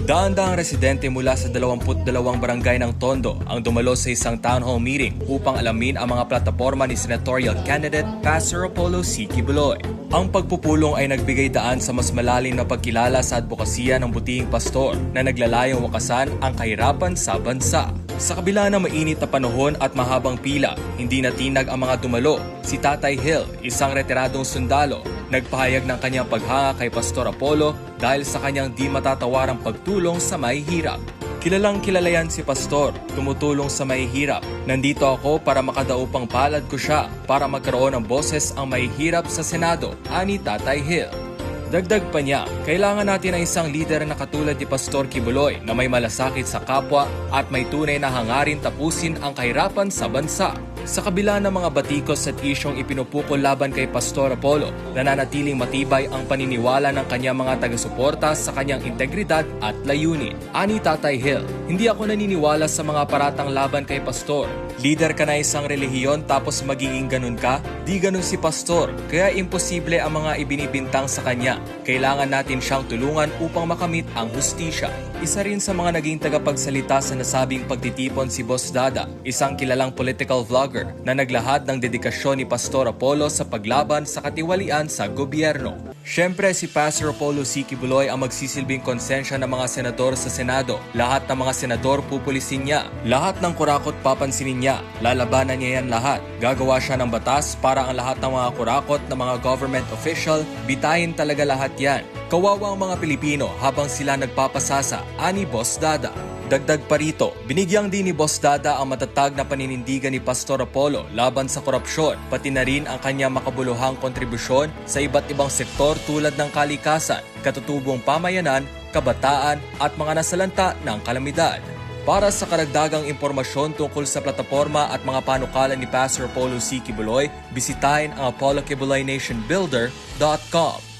Daan-daang residente mula sa 22 barangay ng Tondo ang dumalo sa isang town hall meeting upang alamin ang mga plataporma ni senatorial candidate Pastor Apollo C. Quiboloy. Ang pagpupulong ay nagbigay daan sa mas malalim na pagkilala sa advokasya ng butihing pastor na naglalayong wakasan ang kahirapan sa bansa. Sa kabila ng mainit na panahon at mahabang pila, hindi natinag ang mga dumalo. Si Tatay Hill, isang retiradong sundalo, nagpahayag ng kanyang paghanga kay Pastor Apollo dahil sa kanyang di matatawarang pagtulong sa mahihirap. Kilalang kilala yan si Pastor, tumutulong sa mahihirap. Nandito ako para makadaupang palad ko siya para magkaroon ng boses ang mahihirap sa Senado, ani Tatay Hill. Dagdag pa niya, kailangan natin ang isang lider na katulad ni Pastor Quiboloy na may malasakit sa kapwa at may tunay na hangarin tapusin ang kahirapan sa bansa. Sa kabila ng mga batikos at isyong ipinupukol laban kay Pastor Apollo, nananatiling matibay ang paniniwala ng kanyang mga taga-suporta sa kanyang integridad at layunin. Ani Tatay Hill, hindi ako naniniwala sa mga paratang laban kay Pastor. Leader ka na isang relihiyon tapos magiging ganun ka? Di ganun si Pastor, kaya imposible ang mga ibinibintang sa kanya. Kailangan natin siyang tulungan upang makamit ang hustisya. Isa rin sa mga naging tagapagsalita sa nasabing pagtitipon si Boss Dada, isang kilalang political vlogger na naglahad ng dedikasyon ni Pastor Apollo sa paglaban sa katiwalian sa gobyerno. Siyempre si Pastor Apollo C. Quiboloy ang magsisilbing konsensya ng mga senador sa Senado. Lahat ng mga senador pupulisin niya. Lahat ng kurakot papansinin niya. Lalabanan niya yan lahat. Gagawa siya ng batas para ang lahat ng mga kurakot ng mga government official, bitayin talaga lahat yan. Kawawa ang mga Pilipino habang sila nagpapasasa, ani Boss Dada. Dagdag pa rito, binigyang din ni Boss Dada ang matatag na paninindigan ni Pastor Apollo laban sa korupsyon, pati na rin ang kanyang makabuluhang kontribusyon sa iba't ibang sektor tulad ng kalikasan, katutubong pamayanan, kabataan at mga nasalanta ng kalamidad. Para sa karagdagang impormasyon tungkol sa plataporma at mga panukalan ni Pastor Apollo C. Quiboloy, bisitahin ang apolloquiboloynationbuilder.com.